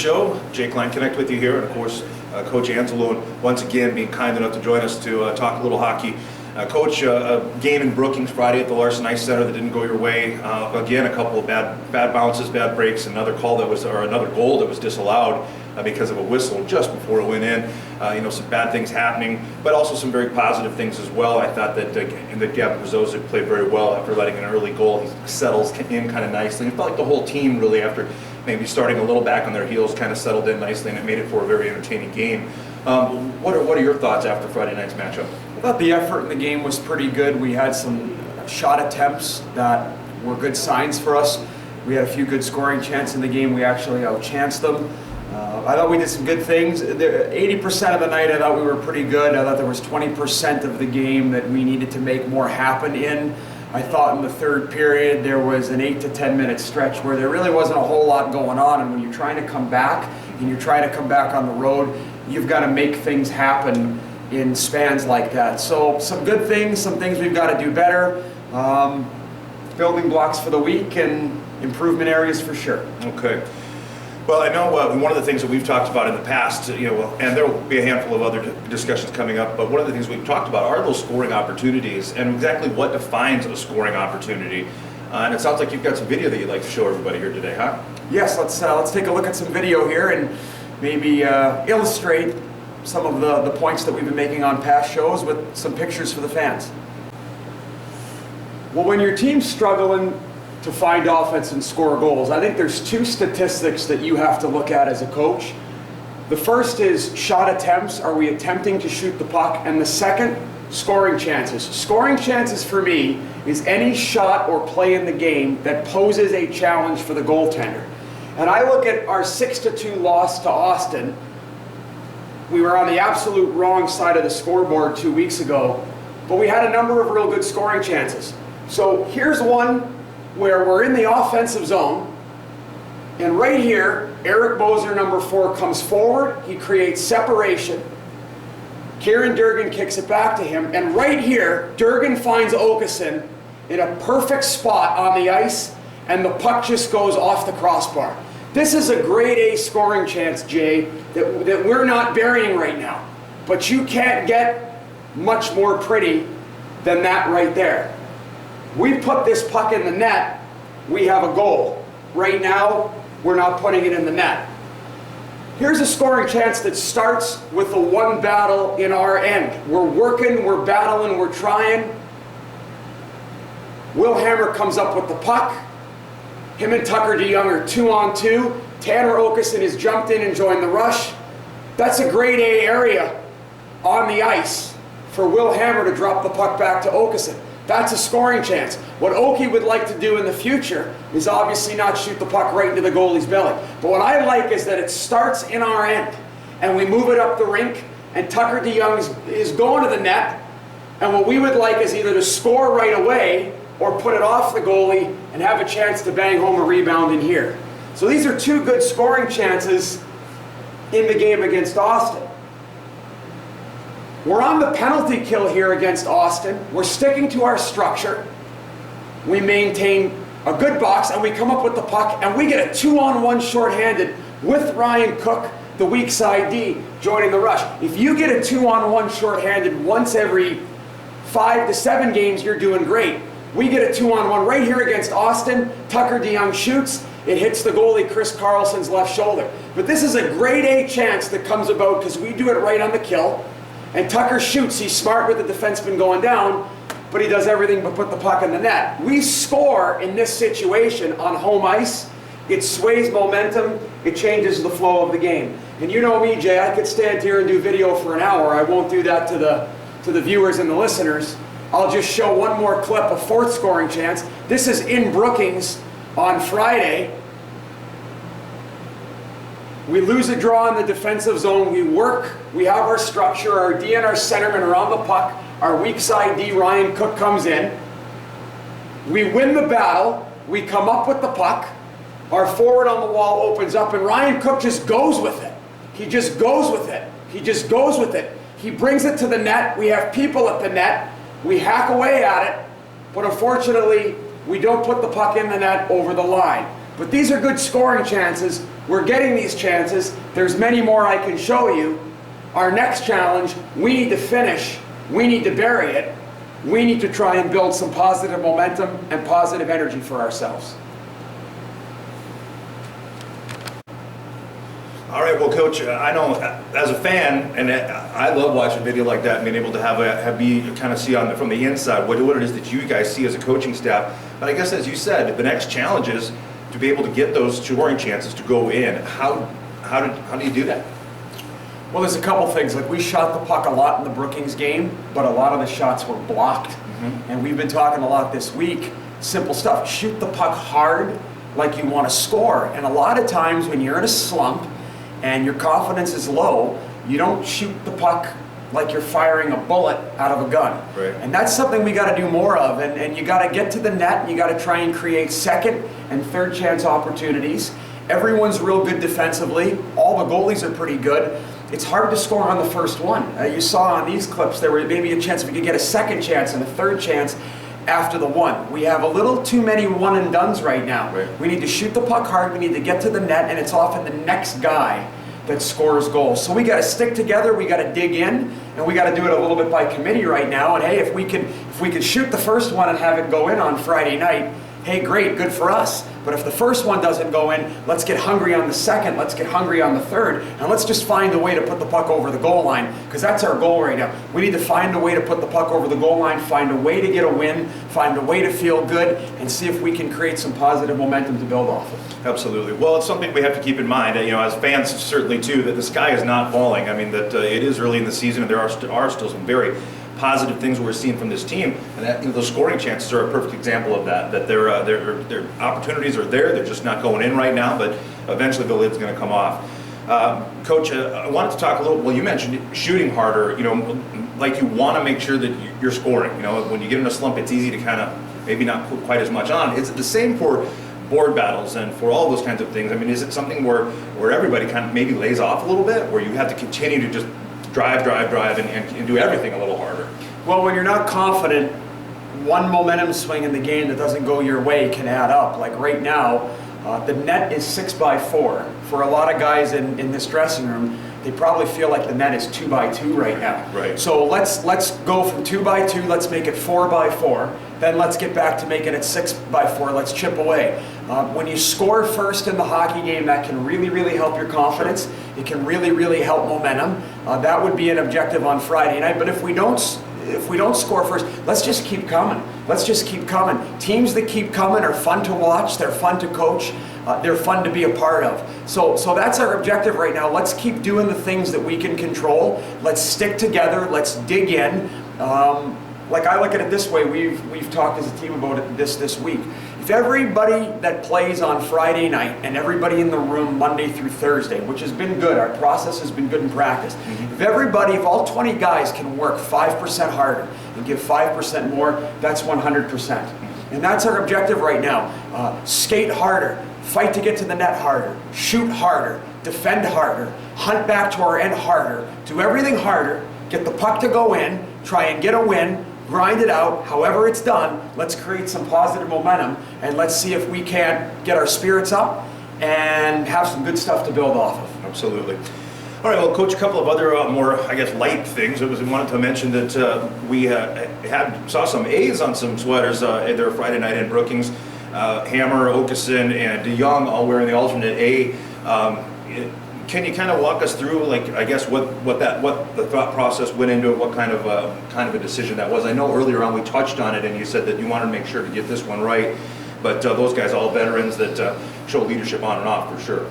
show. Jake Leinknecht with you here, and of course, Coach Anzalone once again being kind enough to join us to talk a little hockey. Coach, a game in Brookings Friday at the Larson Ice Center that didn't go your way. Again, a couple of bad bounces, bad breaks, another goal that was disallowed because of a whistle just before it went in. Some bad things happening, but also some very positive things as well. I thought that Gavin Brzozic played very well after letting an early goal. He settles in kind of nicely. It felt like the whole team really, after maybe starting a little back on their heels, kind of settled in nicely, and it made it for a very entertaining game. What are your thoughts after Friday night's matchup? I thought the effort in the game was pretty good. We had some shot attempts that were good signs for us. We had a few good scoring chances in the game. We actually outchanced them. I thought we did some good things. 80% of the night I thought we were pretty good. I thought there was 20% of the game that we needed to make more happen in. I thought in the third period there was an 8 to 10 minute stretch where there really wasn't a whole lot going on, and when you're trying to come back and you're trying to come back on the road, you've got to make things happen in spans like that. So some good things, some things we've got to do better, building blocks for the week and improvement areas for sure. Okay. Well, I know one of the things that we've talked about in the past, and there will be a handful of other discussions coming up, but one of the things we've talked about are those scoring opportunities and exactly what defines a scoring opportunity. And it sounds like you've got some video that you'd like to show everybody here today, huh? Yes, let's take a look at some video here and maybe illustrate some of the points that we've been making on past shows with some pictures for the fans. Well, when your team's struggling to find offense and score goals, I think there's two statistics that you have to look at as a coach. The first is shot attempts. Are we attempting to shoot the puck? And the second, scoring chances. Scoring chances for me is any shot or play in the game that poses a challenge for the goaltender. And I look at our 6-2 loss to Austin. We were on the absolute wrong side of the scoreboard 2 weeks ago, but we had a number of real good scoring chances. So here's one where we're in the offensive zone, and right here, Eric Bozer, number 4, comes forward, he creates separation. Kieran Durgan kicks it back to him, and right here, Durgan finds Okeson in a perfect spot on the ice, and the puck just goes off the crossbar. This is a grade A scoring chance, Jay, that we're not burying right now. But you can't get much more pretty than that right there. We put this puck in the net, we have a goal. Right now, we're not putting it in the net. Here's a scoring chance that starts with the one battle in our end. We're working, we're battling, we're trying. Will Hammer comes up with the puck. Him and Tucker DeYoung are 2-on-2. Tanner Okeson has jumped in and joined the rush. That's a grade A area on the ice for Will Hammer to drop the puck back to Okeson. That's a scoring chance. What Okie would like to do in the future is obviously not shoot the puck right into the goalie's belly. But what I like is that it starts in our end, and we move it up the rink, and Tucker DeYoung is going to the net, and what we would like is either to score right away or put it off the goalie and have a chance to bang home a rebound in here. So these are two good scoring chances in the game against Austin. We're on the penalty kill here against Austin. We're sticking to our structure. We maintain a good box, and we come up with the puck, and we get a 2-on-1 shorthanded with Ryan Cook, the weak side D, joining the rush. If you get a 2-on-1 shorthanded once every 5 to 7 games, you're doing great. We get a 2-on-1 right here against Austin. Tucker DeYoung shoots. It hits the goalie, Chris Carlson's left shoulder. But this is a grade A chance that comes about because we do it right on the kill. And Tucker shoots. He's smart with the defenseman going down, but he does everything but put the puck in the net. We score in this situation on home ice. It sways momentum. It changes the flow of the game. And you know me, Jay, I could stand here and do video for an hour. I won't do that to the viewers and the listeners. I'll just show one more clip, a fourth scoring chance. This is in Brookings on Friday. We lose a draw in the defensive zone. We work. We have our structure. Our D and our centerman are on the puck. Our weak side D, Ryan Cook, comes in. We win the battle. We come up with the puck. Our forward on the wall opens up, and Ryan Cook just goes with it. He just goes with it. He just goes with it. He brings it to the net. We have people at the net. We hack away at it, but unfortunately, we don't put the puck in the net over the line. But these are good scoring chances We're getting these chances. There's many more I can show you. Our next challenge, we need to finish. We need to bury it. We need to try and build some positive momentum and positive energy for ourselves. All right, well, Coach, I know as a fan, and I love watching video like that and being able to kind of see from the inside what it is that you guys see as a coaching staff. But I guess, as you said, the next challenge is to be able to get those scoring chances to go in. How do you do that? Well, there's a couple things. Like, we shot the puck a lot in the Brookings game, but a lot of the shots were blocked. And we've been talking a lot this week. Simple stuff. Shoot the puck hard like you want to score. And a lot of times when you're in a slump and your confidence is low, you don't shoot the puck like you're firing a bullet out of a gun. Right. And that's something we got to do more of. And you got to get to the net, and you got to try and create second and third chance opportunities. Everyone's real good defensively. All the goalies are pretty good. It's hard to score on the first one. You saw on these clips there were maybe a chance if we could get a second chance and a third chance after the one. We have a little too many one and dones right now. Right. We need to shoot the puck hard, we need to get to the net, and it's often the next guy that scores goals. So we got to stick together, we got to dig in, and we got to do it a little bit by committee right now. And hey, if we could shoot the first one and have it go in on Friday night, hey, great, good for us. But if the first one doesn't go in, let's get hungry on the second, let's get hungry on the third, and let's just find a way to put the puck over the goal line, because that's our goal right now. We need to find a way to put the puck over the goal line, find a way to get a win, find a way to feel good, and see if we can create some positive momentum to build off of. Absolutely. Well, it's something we have to keep in mind, as fans certainly too, that the sky is not falling. I mean, that it is early in the season, and there are still some very positive things we're seeing from this team, and that those scoring chances are a perfect example of that. That their opportunities are there; they're just not going in right now. But eventually, the lid's going to come off. Coach, I wanted to talk a little. Well, you mentioned shooting harder. Like you want to make sure that you're scoring. When you get in a slump, it's easy to kind of maybe not put quite as much on. Is it the same for board battles and for all those kinds of things? I mean, is it something where everybody kind of maybe lays off a little bit, where you have to continue to just drive, and do everything a little harder? Well, when you're not confident, one momentum swing in the game that doesn't go your way can add up. Like right now, the net is 6x4. For a lot of guys in this dressing room, they probably feel like the net is 2x2 right now. Right. So let's go from 2x2, let's make it 4x4. Then let's get back to making it 6x4. Let's chip away. When you score first in the hockey game, that can really, really help your confidence. It can really, really help momentum. That would be an objective on Friday night. But if we don't score first, let's just keep coming. Let's just keep coming. Teams that keep coming are fun to watch. They're fun to coach. They're fun to be a part of. So that's our objective right now. Let's keep doing the things that we can control. Let's stick together. Let's dig in. Like I look at it this way, we've talked as a team about it this week. If everybody that plays on Friday night and everybody in the room Monday through Thursday, which has been good, our process has been good in practice. If all 20 guys can work 5% harder and give 5% more, that's 100%. And that's our objective right now. Skate harder, fight to get to the net harder, shoot harder, defend harder, hunt back to our end harder, do everything harder, get the puck to go in, try and get a win, grind it out, however it's done. Let's create some positive momentum, and let's see if we can't get our spirits up and have some good stuff to build off of. Absolutely. All right, well, Coach, a couple of other more, light things. We wanted to mention that we saw some A's on some sweaters there Friday night in Brookings. Hammer, Okeson, and DeYoung all wearing the alternate A. Can you kind of walk us through, what the thought process went into it, what kind of a decision that was? I know earlier on we touched on it, and you said that you wanted to make sure to get this one right, but those guys, all veterans that show leadership on and off, for sure.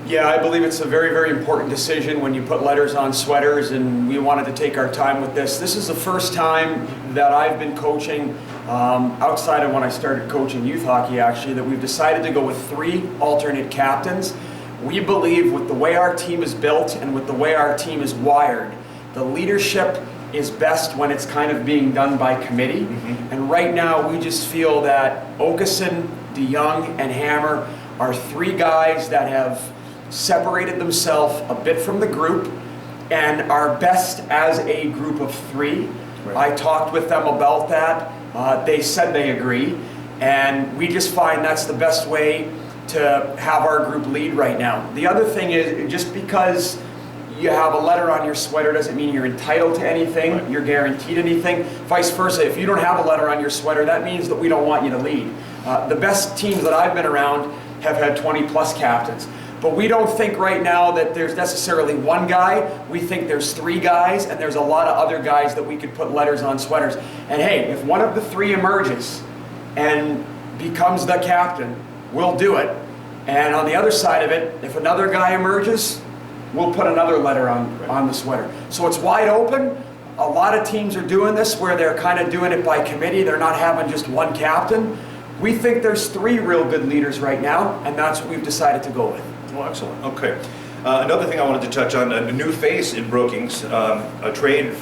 Yeah, I believe it's a very, very important decision when you put letters on sweaters, and we wanted to take our time with this. This is the first time that I've been coaching, outside of when I started coaching youth hockey actually, that we've decided to go with 3 alternate captains. We believe with the way our team is built and with the way our team is wired, the leadership is best when it's kind of being done by committee. And right now we just feel that Okeson, DeYoung, and Hammer are 3 guys that have separated themselves a bit from the group and are best as a group of 3. Right. I talked with them about that. They said they agree, and we just find that's the best way to have our group lead right now. The other thing is, just because you have a letter on your sweater doesn't mean you're entitled to anything, Right. you're guaranteed anything. Vice versa, if you don't have a letter on your sweater, that means that we don't want you to lead. The best teams that I've been around have had 20 plus captains. But we don't think right now that there's necessarily one guy. We think there's 3 guys, and there's a lot of other guys that we could put letters on sweaters. And hey, if one of the 3 emerges and becomes the captain, we'll do it. And on the other side of it, if another guy emerges, we'll put another letter on the sweater. So it's wide open. A lot of teams are doing this where they're kind of doing it by committee. They're not having just one captain. We think there's 3 real good leaders right now, and that's what we've decided to go with. Well, excellent. Okay. Another thing I wanted to touch on, a new face in Brookings, a trade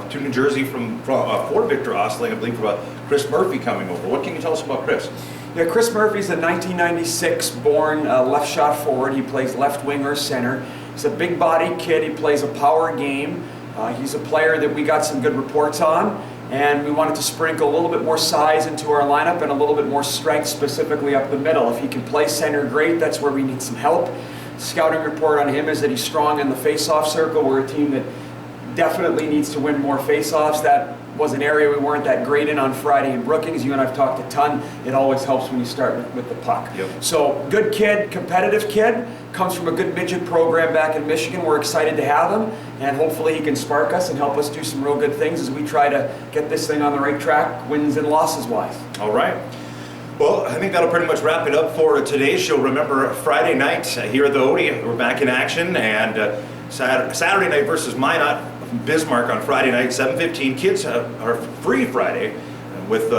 to New Jersey from for Victor Ostling, I believe, Chris Murphy coming over. What can you tell us about Chris? Yeah, Chris Murphy's a 1996 born left shot forward. He plays left wing or center. He's a big body kid. He plays a power game. He's a player that we got some good reports on, and we wanted to sprinkle a little bit more size into our lineup and a little bit more strength specifically up the middle. If he can play center, great. That's where we need some help. Scouting report on him is that he's strong in the face-off circle. We're a team that definitely needs to win more face-offs. That was an area we weren't that great in on Friday in Brookings. You and I've talked a ton. It always helps when you start with the puck. Yep. So good kid, competitive kid, comes from a good midget program back in Michigan. We're excited to have him, and hopefully he can spark us and help us do some real good things as we try to get this thing on the right track, wins and losses wise. All right. Well, I think that'll pretty much wrap it up for today's show. Remember, Friday night here at the Odie, we're back in action, and Saturday night versus Minot, Bismarck on Friday night, 7:15. Kids are free Friday, with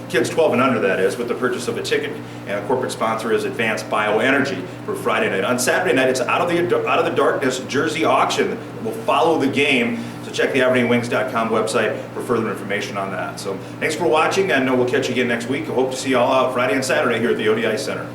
kids 12 and under, that is, with the purchase of a ticket, and a corporate sponsor is Advanced Bioenergy for Friday night. On Saturday night, it's Out of the Darkness Jersey auction. We'll follow the game. So check the AberdeenWings.com website for further information on that. So thanks for watching, and we'll catch you again next week. I hope to see you all out Friday and Saturday here at the ODI Center.